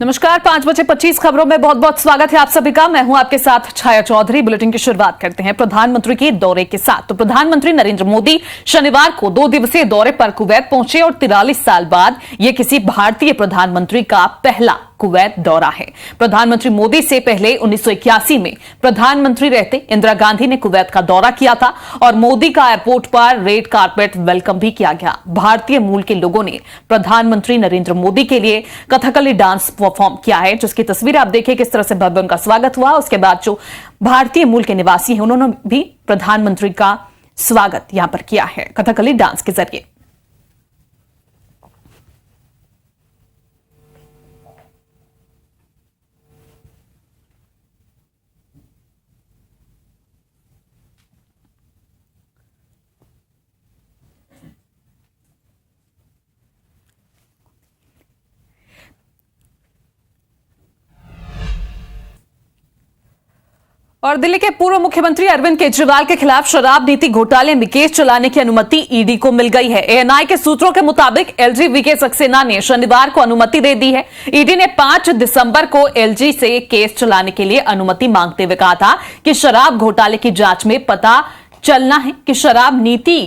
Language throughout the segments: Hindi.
नमस्कार, 5:25 खबरों में बहुत बहुत स्वागत है आप सभी का। मैं हूं आपके साथ छाया चौधरी। बुलेटिन की शुरुआत करते हैं प्रधानमंत्री के दौरे के साथ। तो प्रधानमंत्री नरेंद्र मोदी शनिवार को 2 दिवसीय दौरे पर कुवैत पहुंचे और 43 साल बाद यह किसी भारतीय प्रधानमंत्री का पहला कुवैत दौरा है। प्रधानमंत्री मोदी से पहले 1981 में प्रधानमंत्री रहते इंदिरा गांधी ने कुवैत का दौरा किया था और मोदी का एयरपोर्ट पर रेड कारपेट वेलकम भी किया गया। भारतीय मूल के लोगों ने प्रधानमंत्री नरेंद्र मोदी के लिए कथकली डांस परफॉर्म किया है, जिसकी तस्वीर आप देखिए किस तरह से भव्य उनका स्वागत हुआ। उसके बाद जो भारतीय मूल के निवासी हैं उन्होंने भी प्रधानमंत्री का स्वागत यहां पर किया है कथकली डांस के जरिए। और दिल्ली के पूर्व मुख्यमंत्री अरविंद केजरीवाल के खिलाफ शराब नीति घोटाले में केस चलाने की अनुमति ईडी को मिल गई है। एएनआई के सूत्रों के मुताबिक एलजी वीके सक्सेना ने शनिवार को अनुमति दे दी है। ईडी ने 5 दिसंबर को एलजी से केस चलाने के लिए अनुमति मांगते हुए कहा था कि शराब घोटाले की जांच में पता चलना है कि शराब नीति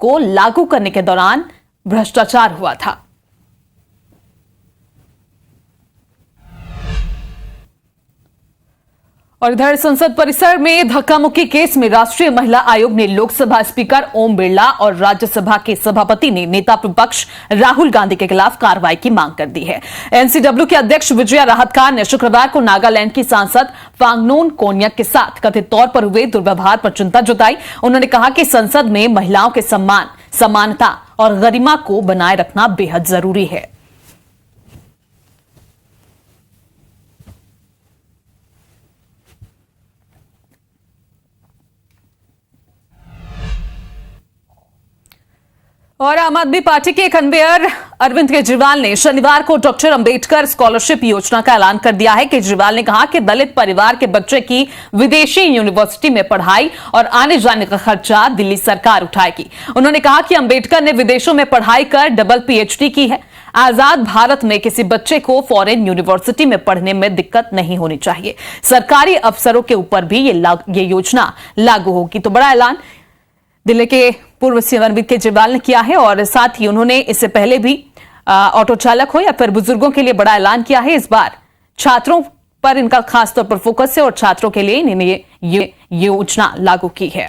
को लागू करने के दौरान भ्रष्टाचार हुआ था। और इधर संसद परिसर में धक्का मुक्की केस में राष्ट्रीय महिला आयोग ने लोकसभा स्पीकर ओम बिरला और राज्यसभा के सभापति ने नेता प्रतिपक्ष राहुल गांधी के खिलाफ कार्रवाई की मांग कर दी है। एनसीडब्ल्यू के अध्यक्ष विजया राहतकार ने शुक्रवार को नागालैंड की सांसद फांगनोन कोन्याक के साथ कथित तौर पर हुए दुर्व्यवहार पर चिंता जताई। उन्होंने कहा कि संसद में महिलाओं के सम्मान, समानता और गरिमा को बनाए रखना बेहद जरूरी है। और आम आदमी पार्टी के कन्वेयर अरविंद केजरीवाल ने शनिवार को डॉक्टर अंबेडकर स्कॉलरशिप योजना का ऐलान कर दिया है। केजरीवाल ने कहा कि दलित परिवार के बच्चे की विदेशी यूनिवर्सिटी में पढ़ाई और आने जाने का खर्चा दिल्ली सरकार उठाएगी। उन्होंने कहा कि अंबेडकर ने विदेशों में पढ़ाई कर डबल पीएचडी की है। आजाद भारत में किसी बच्चे को फॉरेन यूनिवर्सिटी में पढ़ने में दिक्कत नहीं होनी चाहिए। सरकारी अफसरों के ऊपर भी ये योजना लागू होगी। तो बड़ा ऐलान दिल्ली के पूर्व सीएम अरविंद केजरीवाल ने किया है और साथ ही उन्होंने इससे पहले भी ऑटो चालक हो या फिर बुजुर्गों के लिए बड़ा ऐलान किया है। इस बार छात्रों पर इनका खासतौर पर फोकस है और छात्रों के लिए इन्होंने ये योजना लागू की है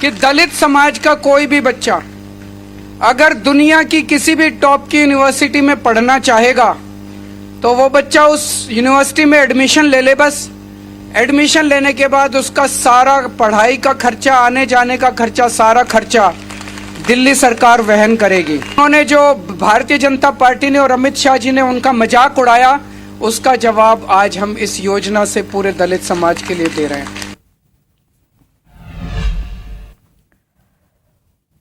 कि दलित समाज का कोई भी बच्चा अगर दुनिया की किसी भी टॉप की यूनिवर्सिटी में पढ़ना चाहेगा तो वो बच्चा उस यूनिवर्सिटी में एडमिशन ले ले। बस एडमिशन लेने के बाद उसका सारा पढ़ाई का खर्चा, आने जाने का खर्चा, सारा खर्चा दिल्ली सरकार वहन करेगी। उन्होंने जो भारतीय जनता पार्टी ने और अमित शाह जी ने उनका मजाक उड़ाया, उसका जवाब आज हम इस योजना से पूरे दलित समाज के लिए दे रहे हैं।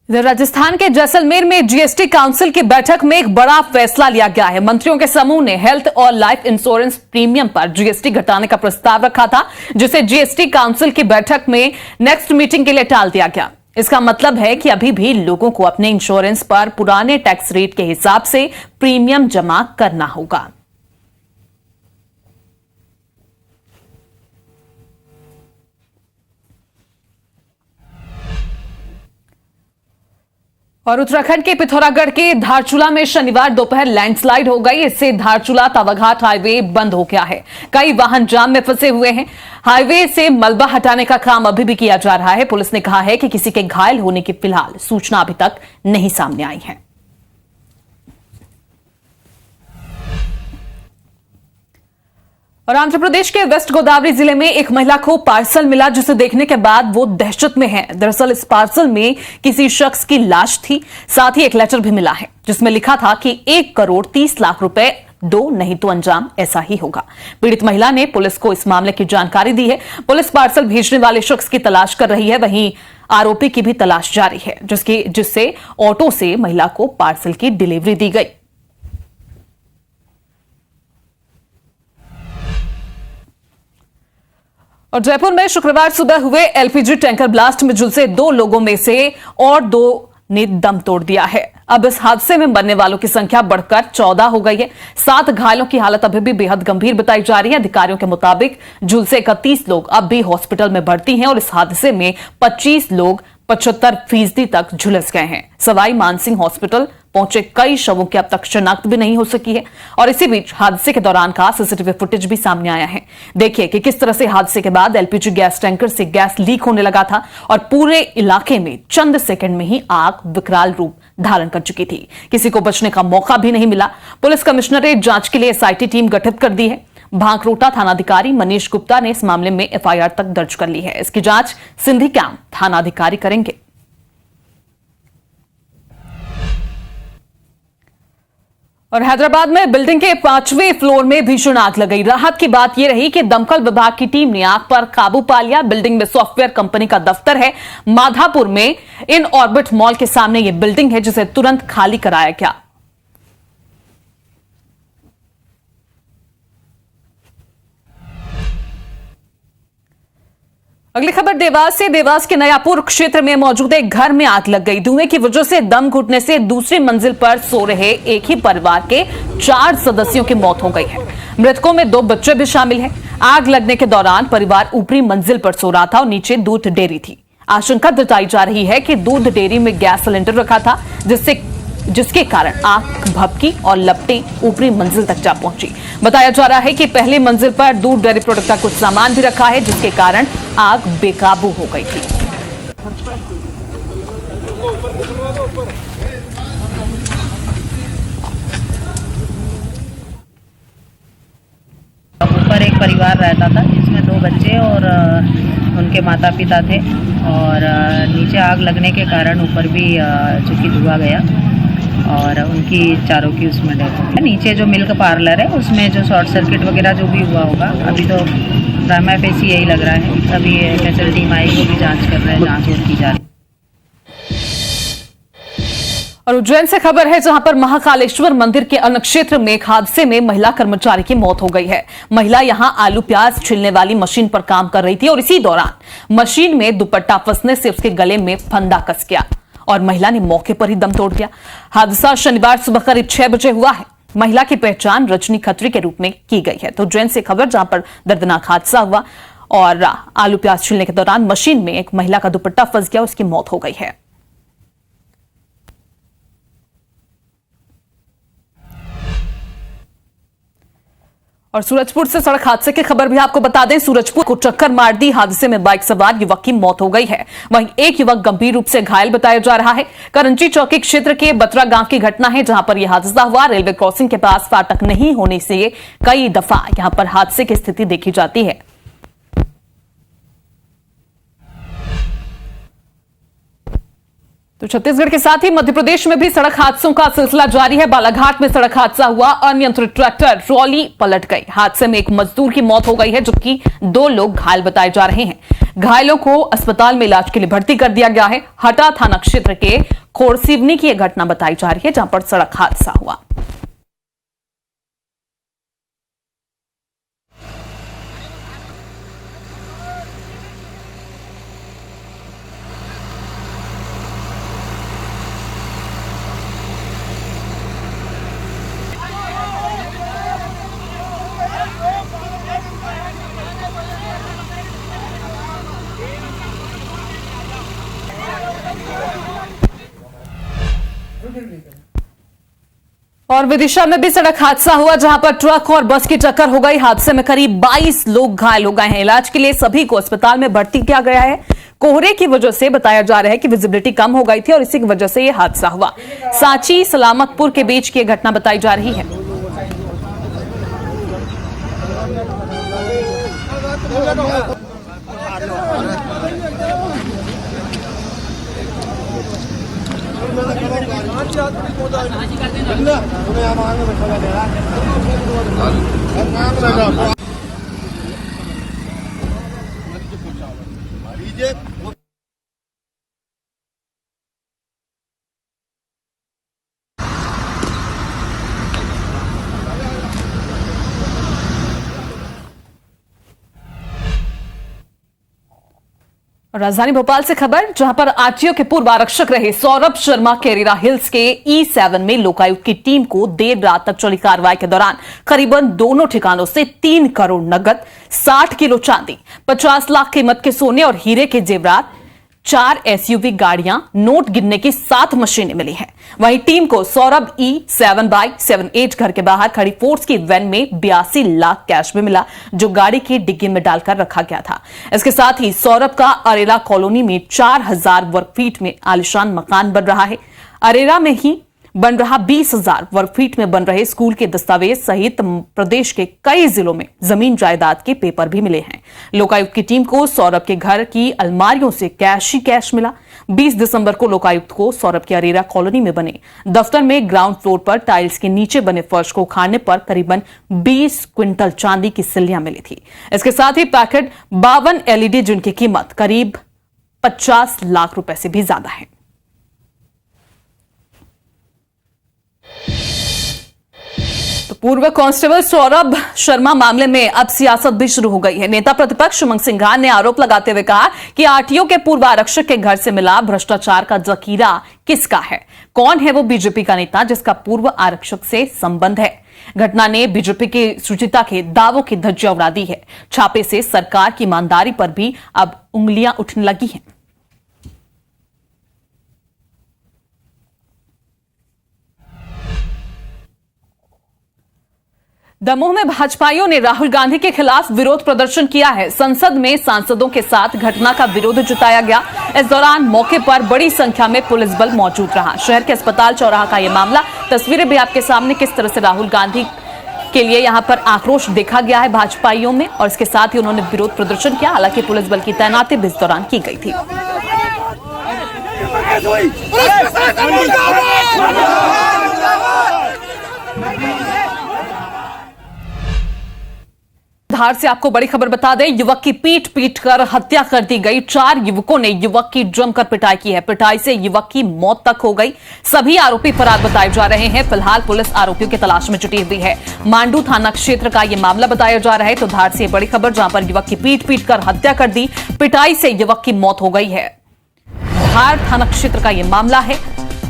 इधर राजस्थान के जैसलमेर में जीएसटी काउंसिल की बैठक में एक बड़ा फैसला लिया गया है। मंत्रियों के समूह ने हेल्थ और लाइफ इंश्योरेंस प्रीमियम पर जीएसटी घटाने का प्रस्ताव रखा था, जिसे जीएसटी काउंसिल की बैठक में नेक्स्ट मीटिंग के लिए टाल दिया गया। इसका मतलब है कि अभी भी लोगों को अपने इंश्योरेंस पर पुराने टैक्स रेट के हिसाब से प्रीमियम जमा करना होगा। और उत्तराखंड के पिथौरागढ़ के धारचूला में शनिवार दोपहर लैंडस्लाइड हो गई। इससे धारचूला तावाघाट हाईवे बंद हो गया है। कई वाहन जाम में फंसे हुए हैं। हाईवे से मलबा हटाने का काम अभी भी किया जा रहा है। पुलिस ने कहा है कि किसी के घायल होने की फिलहाल सूचना अभी तक नहीं सामने आई है। और आंध्र प्रदेश के वेस्ट गोदावरी जिले में एक महिला को पार्सल मिला, जिसे देखने के बाद वो दहशत में है। दरअसल इस पार्सल में किसी शख्स की लाश थी। साथ ही एक लेटर भी मिला है जिसमें लिखा था कि 1,30,00,000 रुपए दो, नहीं तो अंजाम ऐसा ही होगा। पीड़ित महिला ने पुलिस को इस मामले की जानकारी दी है। पुलिस पार्सल भेजने वाले शख्स की तलाश कर रही है। वहीं आरोपी की भी तलाश जारी है, जिससे ऑटो से महिला को पार्सल की डिलीवरी दी गई। और जयपुर में शुक्रवार सुबह हुए एलपीजी टैंकर ब्लास्ट में झुलसे 2 लोगों में से और 2 ने दम तोड़ दिया है। अब इस हादसे में मरने वालों की संख्या बढ़कर 14 हो गई है। 7 घायलों की हालत अभी भी बेहद गंभीर बताई जा रही है। अधिकारियों के मुताबिक झुलसे 31 लोग अब भी हॉस्पिटल में भर्ती हैं और इस हादसे में 25 लोग 75% तक झुलस गए हैं। सवाई मानसिंह हॉस्पिटल पहुंचे कई शवों की अब तक शिनाख्त भी नहीं हो सकी है और इसी बीच हादसे के दौरान का सीसीटीवी फुटेज भी सामने आया है। देखिए कि किस तरह से हादसे के बाद एलपीजी गैस टैंकर से गैस लीक होने लगा था और पूरे इलाके में चंद सेकंड में ही आग विकराल रूप धारण कर चुकी थी। किसी को बचने का मौका भी नहीं मिला। पुलिस कमिश्नरेट जांच के लिए एसआईटी टीम गठित कर दी है। भांकरोटा थानाधिकारी मनीष गुप्ता ने इस मामले में एफआईआर तक दर्ज कर ली है। इसकी जांच सिंधी कैंप थानाधिकारी करेंगे। और हैदराबाद में बिल्डिंग के 5वें फ्लोर में भीषण आग लग गई। राहत की बात यह रही कि दमकल विभाग की टीम ने आग पर काबू पा लिया। बिल्डिंग में सॉफ्टवेयर कंपनी का दफ्तर है। माधापुर में इन ऑर्बिट मॉल के सामने यह बिल्डिंग है जिसे तुरंत खाली कराया गया। अगली खबर देवास से। देवास के नयापुर क्षेत्र में मौजूद एक घर में आग लग गई। धुएं की वजह से दम घुटने से दूसरी मंजिल पर सो रहे एक ही परिवार के 4 सदस्यों की मौत हो गई है। मृतकों में 2 बच्चे भी शामिल हैं। आग लगने के दौरान परिवार ऊपरी मंजिल पर सो रहा था और नीचे दूध डेयरी थी। आशंका जताई जा रही है कि दूध डेयरी में गैस सिलेंडर रखा था जिसके कारण आग भभकी और लपटें ऊपरी मंजिल तक जा पहुंची। बताया जा रहा है कि पहली मंजिल पर दूध डेयरी प्रोडक्ट का कुछ सामान भी रखा है जिसके कारण आग बेकाबू हो गई थी। ऊपर एक परिवार रहता था जिसमें 2 बच्चे और उनके माता पिता थे और नीचे आग लगने के कारण ऊपर भी चूंकि धुआं गया और उनकी चारों की उसमें डेथ हो गई। नीचे जो मिल्क पार्लर है उसमें जो शॉर्ट सर्किट वगैरह जो भी हुआ होगा अभी तो प्राइमा फेसी यही लग रहा है। अभी एफएसएल टीम आएगी वो भी जांच कर रहे हैं, जांच और की जा रही है। और उज्जैन से खबर है जहां पर महाकालेश्वर मंदिर के अन्नक्षेत्र में एक हादसे में महिला कर्मचारी की मौत हो गई है। महिला यहां आलू प्याज छिलने वाली मशीन पर काम कर रही थी और इसी दौरान मशीन में दुपट्टा फंसने से उसके गले में फंदा कस गया और महिला ने मौके पर ही दम तोड़ दिया। हादसा शनिवार सुबह करीब 6 बजे हुआ है। महिला की पहचान रजनी खत्री के रूप में की गई है। तो उज्जैन से खबर जहां पर दर्दनाक हादसा हुआ और आलू प्याज छिलने के दौरान मशीन में एक महिला का दुपट्टा फंस गया, उसकी मौत हो गई है। और सूरजपुर से सड़क हादसे की खबर भी आपको बता दें। सूरजपुर को टक्कर मार दी हादसे में बाइक सवार युवक की मौत हो गई है। वहीं एक युवक गंभीर रूप से घायल बताया जा रहा है। करंची चौकी क्षेत्र के बतरा गांव की घटना है जहां पर यह हादसा हुआ। रेलवे क्रॉसिंग के पास फाटक नहीं होने से कई दफा यहां पर हादसे की स्थिति देखी जाती है। तो छत्तीसगढ़ के साथ ही मध्य प्रदेश में भी सड़क हादसों का सिलसिला जारी है। बालाघाट में सड़क हादसा हुआ। अनियंत्रित ट्रैक्टर ट्रॉली पलट गई। हादसे में एक मजदूर की मौत हो गई है जबकि 2 लोग घायल बताए जा रहे हैं। घायलों को अस्पताल में इलाज के लिए भर्ती कर दिया गया है। हटा थाना क्षेत्र के खोड़सिवनी की यह घटना बताई जा रही है जहां पर सड़क हादसा हुआ। और विदिशा में भी सड़क हादसा हुआ जहां पर ट्रक और बस की टक्कर हो गई। हादसे में करीब 22 लोग घायल हो गए हैं। इलाज के लिए सभी को अस्पताल में भर्ती किया गया है। कोहरे की वजह से बताया जा रहा है कि विजिबिलिटी कम हो गई थी और इसी की वजह से यह हादसा हुआ। सांची सलामतपुर के बीच की घटना बताई जा रही है। राजधानी भोपाल से खबर, जहां पर आरटीओ के पूर्व आरक्षक रहे सौरभ शर्मा के अरेरा हिल्स के E7 में लोकायुक्त की टीम को देर रात तक चली कार्रवाई के दौरान करीबन दोनों ठिकानों से 3 करोड़ नगद, 60 किलो चांदी, 50 लाख कीमत के सोने और हीरे के जेवरात, 4 SUV गाड़ियां, नोट गिनने की 7 मशीनें मिली हैं। वहीं टीम को सौरभ E7/78 घर के बाहर खड़ी फोर्स की वैन में 82 लाख कैश भी मिला, जो गाड़ी की डिग्गी में डालकर रखा गया था। इसके साथ ही सौरभ का अरेरा कॉलोनी में 4000 वर्ग फीट में आलिशान मकान बन रहा है। अरेरा में ही बन रहा 20,000 वर्ग फीट में बन रहे स्कूल के दस्तावेज सहित प्रदेश के कई जिलों में जमीन जायदाद के पेपर भी मिले हैं। लोकायुक्त की टीम को सौरभ के घर की अलमारियों से कैश ही कैश मिला। 20 दिसंबर को लोकायुक्त को सौरभ के अरेरा कॉलोनी में बने दफ्तर में ग्राउंड फ्लोर पर टाइल्स के नीचे बने फर्श को उखाड़ने पर करीबन 20 क्विंटल चांदी की सिल्लियां मिली थी। इसके साथ ही पैकेट 52 LED जिनकी कीमत करीब 50 लाख रुपए से भी ज्यादा है। तो पूर्व कांस्टेबल सौरभ शर्मा मामले में अब सियासत भी शुरू हो गई है। नेता प्रतिपक्ष उमंग सिंघार ने आरोप लगाते हुए कहा कि आरटीओ के पूर्व आरक्षक के घर से मिला भ्रष्टाचार का जखीरा किसका है? कौन है वो बीजेपी का नेता जिसका पूर्व आरक्षक से संबंध है? घटना ने बीजेपी की सुचिता के दावों की धज्जियां उड़ा दी है। छापे से सरकार की ईमानदारी पर भी अब उंगलियां उठने लगी हैं। दमोह में भाजपाइयों ने राहुल गांधी के खिलाफ विरोध प्रदर्शन किया है। संसद में सांसदों के साथ घटना का विरोध जताया गया। इस दौरान मौके पर बड़ी संख्या में पुलिस बल मौजूद रहा। शहर के अस्पताल चौराहा का यह मामला, तस्वीरें भी आपके सामने, किस तरह से राहुल गांधी के लिए यहां पर आक्रोश देखा गया है भाजपाइयों में, और इसके साथ ही उन्होंने विरोध प्रदर्शन किया। हालांकि पुलिस बल की तैनाती भी इस दौरान की गई थी। धार से आपको बड़ी खबर बता दें, युवक की पीट कर हत्या कर दी गई। 4 युवकों ने युवक की जमकर पिटाई की है। पिटाई से युवक की मौत तक हो गई। सभी आरोपी फरार बताए जा रहे हैं। फिलहाल पुलिस आरोपियों की तलाश में जुटी हुई है। मांडू थाना क्षेत्र का यह मामला बताया जा रहा है। तो धार से बड़ी खबर, जहां पर युवक की पीट कर हत्या कर दी, पिटाई से युवक की मौत हो गई है। धार थाना क्षेत्र का यह मामला है।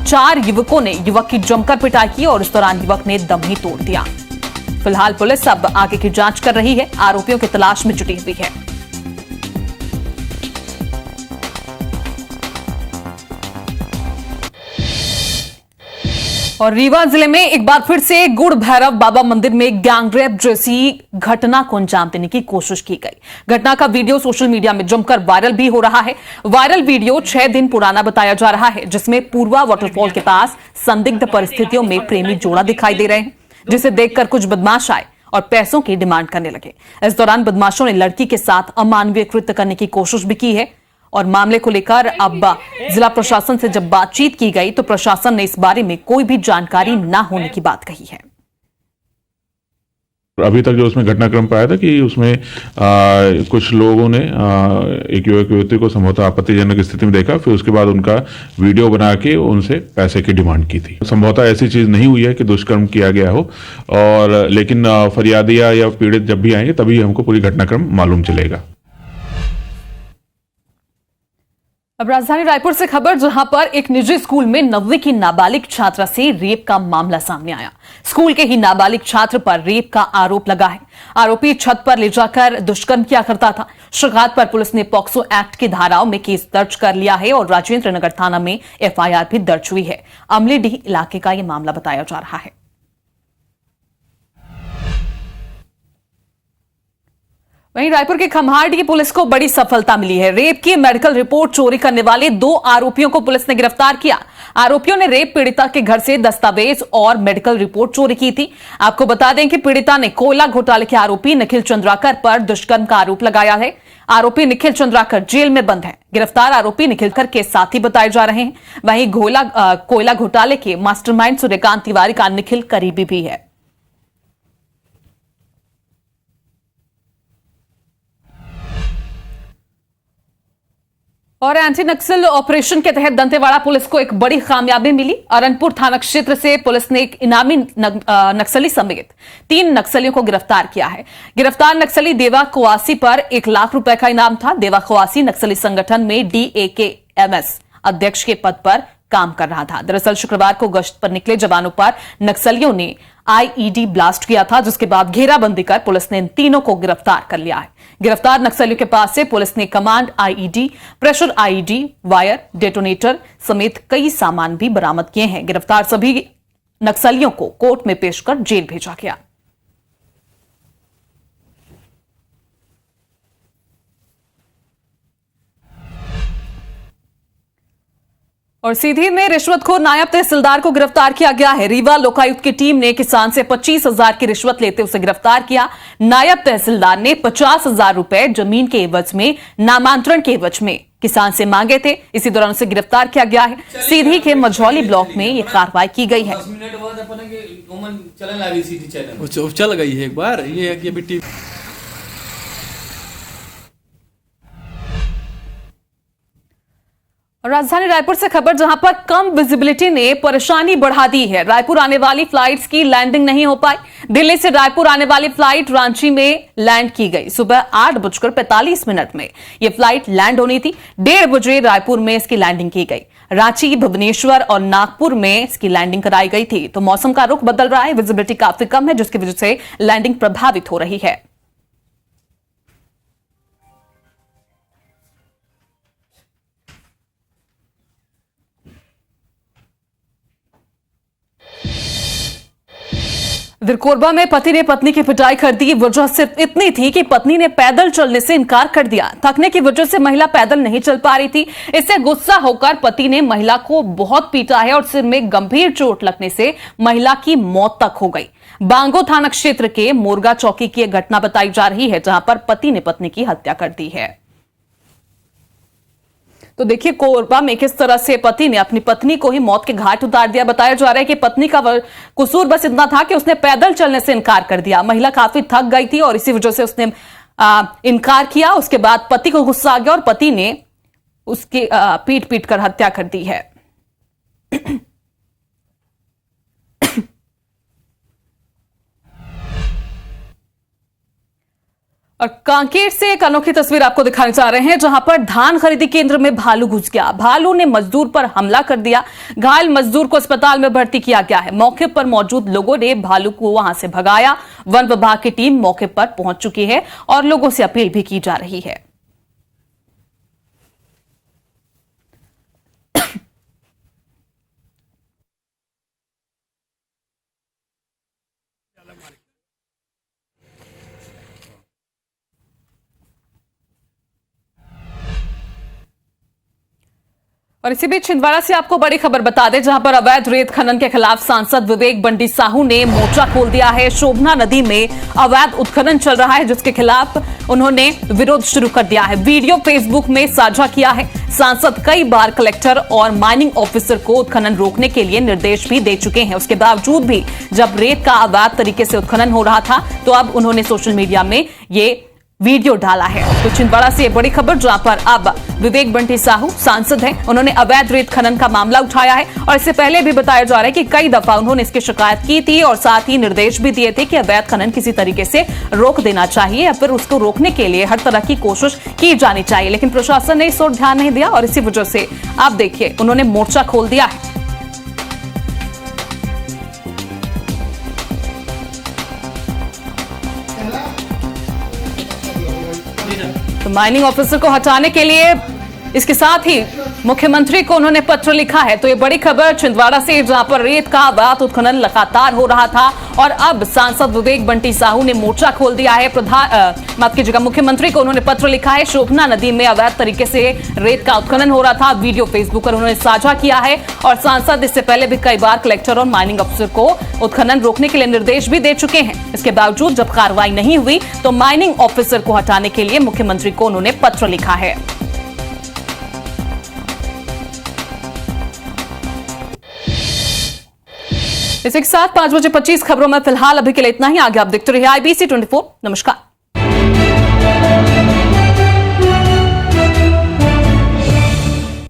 4 युवकों ने युवक की जमकर पिटाई की और इस दौरान युवक ने दम ही तोड़ दिया। फिलहाल पुलिस अब आगे की जांच कर रही है, आरोपियों की तलाश में जुटी हुई है। और रीवा जिले में एक बार फिर से गुड़ भैरव बाबा मंदिर में गैंगरेप जैसी घटना को अंजाम देने की कोशिश की गई। घटना का वीडियो सोशल मीडिया में जमकर वायरल भी हो रहा है। वायरल वीडियो 6 दिन पुराना बताया जा रहा है, जिसमें पूर्वा वाटरफॉल के पास संदिग्ध परिस्थितियों में प्रेमी जोड़ा दिखाई दे रहे हैं, जिसे देखकर कुछ बदमाश आए और पैसों की डिमांड करने लगे। इस दौरान बदमाशों ने लड़की के साथ अमानवीय कृत्य करने की कोशिश भी की है। और मामले को लेकर अब जिला प्रशासन से जब बातचीत की गई तो प्रशासन ने इस बारे में कोई भी जानकारी न होने की बात कही है। अभी तक जो उसमें घटनाक्रम पाया था कि उसमें कुछ लोगों ने एक युवक युवती को संभवतः आपत्तिजनक स्थिति में देखा, फिर उसके बाद उनका वीडियो बना के उनसे पैसे की डिमांड की थी। संभवतः ऐसी चीज नहीं हुई है कि दुष्कर्म किया गया हो, और लेकिन फरियादिया या पीड़ित जब भी आएंगे तभी हमको पूरी घटनाक्रम मालूम चलेगा। अब राजधानी रायपुर से खबर, जहां पर एक निजी स्कूल में 9वीं की नाबालिग छात्रा से रेप का मामला सामने आया। स्कूल के ही नाबालिग छात्र पर रेप का आरोप लगा है। आरोपी छत पर ले जाकर दुष्कर्म किया करता था। शिकायत पर पुलिस ने पॉक्सो एक्ट की धाराओं में केस दर्ज कर लिया है और राजेंद्र नगर थाना में FIR भी दर्ज हुई है। अमलीडीह इलाके का यह मामला बताया जा रहा है। वहीं रायपुर के खम्हारडी की पुलिस को बड़ी सफलता मिली है। रेप की मेडिकल रिपोर्ट चोरी करने वाले 2 आरोपियों को पुलिस ने गिरफ्तार किया। आरोपियों ने रेप पीड़िता के घर से दस्तावेज और मेडिकल रिपोर्ट चोरी की थी। आपको बता दें कि पीड़िता ने कोयला घोटाले के आरोपी निखिल चंद्राकर पर दुष्कर्म का आरोप लगाया है। आरोपी निखिल चंद्राकर जेल में बंद है। गिरफ्तार आरोपी निखिल के साथी बताए जा रहे हैं। वहीं कोयला घोटाले के मास्टरमाइंड सूर्यकांत तिवारी का निखिल करीबी भी है। और एंटी नक्सल ऑपरेशन के तहत दंतेवाड़ा पुलिस को एक बड़ी कामयाबी मिली। अरनपुर थाना क्षेत्र से पुलिस ने एक इनामी नक्सली समेत 3 नक्सलियों को गिरफ्तार किया है। गिरफ्तार नक्सली देवा कुआसी पर 1 लाख रुपए का इनाम था। देवा कुआसी नक्सली संगठन में DAKMS अध्यक्ष के पद पर काम कर रहा था। दरअसल शुक्रवार को गश्त पर निकले जवानों पर नक्सलियों ने IED ब्लास्ट किया था, जिसके बाद घेराबंदी कर पुलिस ने इन तीनों को गिरफ्तार कर लिया है। गिरफ्तार नक्सलियों के पास से पुलिस ने command IED, pressure IED, wire, detonator समेत कई सामान भी बरामद किए हैं। गिरफ्तार सभी नक्सलियों को कोर्ट में पेश कर जेल भेजा गया। और सीधी में रिश्वतखोर नायब तहसीलदार को गिरफ्तार किया गया है। रीवा लोकायुक्त की टीम ने किसान से 25,000 की रिश्वत लेते उसे गिरफ्तार किया। नायब तहसीलदार ने 50,000 रुपए जमीन के एवज में, नामांतरण के एवज में किसान से मांगे थे। इसी दौरान उसे गिरफ्तार किया गया है। सीधी के मझौली ब्लॉक में यह कार्रवाई की गई है। 10 मिनट बाद अपन चलन लगी सीधी चैनल चल गई है एक बार। ये है कि अभी राजधानी रायपुर से खबर, जहां पर कम विजिबिलिटी ने परेशानी बढ़ा दी है। रायपुर आने वाली फ्लाइट्स की लैंडिंग नहीं हो पाई। दिल्ली से रायपुर आने वाली फ्लाइट रांची में लैंड की गई। सुबह 8:45 में यह फ्लाइट लैंड होनी थी। 1:30 बजे रायपुर में इसकी लैंडिंग की गई। रांची, भुवनेश्वर और नागपुर में इसकी लैंडिंग कराई गई थी। तो मौसम का रुख बदल रहा है, विजिबिलिटी काफी कम है, जिसकी वजह से लैंडिंग प्रभावित हो रही है। इधर कोरबा में पति ने पत्नी की पिटाई कर दी। वजह सिर्फ इतनी थी कि पत्नी ने पैदल चलने से इनकार कर दिया। थकने की वजह से महिला पैदल नहीं चल पा रही थी। इससे गुस्सा होकर पति ने महिला को बहुत पीटा है और सिर में गंभीर चोट लगने से महिला की मौत तक हो गई। बांगो थाना क्षेत्र के मोरगा चौकी की एक घटना बताई जा रही है, जहां पर पति ने पत्नी की हत्या कर दी है। तो देखिए कोरबा में किस तरह से पति ने अपनी पत्नी को ही मौत के घाट उतार दिया। बताया जा रहा है कि पत्नी का कसूर बस इतना था कि उसने पैदल चलने से इनकार कर दिया। महिला काफी थक गई थी और इसी वजह से उसने इनकार किया। उसके बाद पति को गुस्सा आ गया और पति ने उसकी पीट कर हत्या कर दी है। और कांकेर से एक अनोखी तस्वीर आपको दिखाने जा रहे हैं, जहां पर धान खरीदी केंद्र में भालू घुस गया। भालू ने मजदूर पर हमला कर दिया। घायल मजदूर को अस्पताल में भर्ती किया गया है। मौके पर मौजूद लोगों ने भालू को वहां से भगाया। वन विभाग की टीम मौके पर पहुंच चुकी है और लोगों से अपील भी की जा रही है। और इसी बीच छिंदवाड़ा से आपको बड़ी खबर बता दें, जहां पर अवैध रेत खनन के खिलाफ सांसद विवेक बंटी साहू ने मोर्चा खोल दिया है। शोभना नदी में अवैध उत्खनन चल रहा है, जिसके खिलाफ उन्होंने विरोध शुरू कर दिया है। वीडियो फेसबुक में साझा किया है। सांसद कई बार कलेक्टर और माइनिंग ऑफिसर को उत्खनन रोकने के लिए निर्देश भी दे चुके हैं। उसके बावजूद भी जब रेत का अवैध तरीके से उत्खनन हो रहा था, तो अब उन्होंने सोशल मीडिया में ये वीडियो डाला है। तो छिंदवाड़ा से बड़ी खबर, जहां पर अब विवेक बंटी साहू सांसद हैं, उन्होंने अवैध रेत खनन का मामला उठाया है। और इससे पहले भी बताया जा रहा है कि कई दफा उन्होंने इसकी शिकायत की थी और साथ ही निर्देश भी दिए थे कि अवैध खनन किसी तरीके से रोक देना चाहिए या फिर उसको रोकने के लिए हर तरह की कोशिश की जानी चाहिए। लेकिन प्रशासन ने इस ओर ध्यान नहीं दिया और इसी वजह से आप देखिए उन्होंने मोर्चा खोल दिया है। तो माइनिंग ऑफिसर को हटाने के लिए इसके साथ ही मुख्यमंत्री को उन्होंने पत्र लिखा है। तो ये बड़ी खबर छिंदवाड़ा से, जहां पर रेत का अवैध उत्खनन लगातार हो रहा था और अब सांसद विवेक बंटी साहू ने मोर्चा खोल दिया है। माफ कीजिएगा, मुख्यमंत्री को उन्होंने पत्र लिखा है। शोभना नदी में अवैध तरीके से रेत का उत्खनन हो रहा था। वीडियो फेसबुक पर उन्होंने साझा किया है और सांसद इससे पहले भी कई बार कलेक्टर और माइनिंग अफसर को उत्खनन रोकने के लिए निर्देश भी दे चुके हैं। इसके बावजूद जब कार्रवाई नहीं हुई तो माइनिंग ऑफिसर को हटाने के लिए मुख्यमंत्री को उन्होंने पत्र लिखा है। इसी के साथ 5:25 खबरों में फिलहाल अभी के लिए इतना ही। आगे आप देखते रहिए IBC 24। नमस्कार।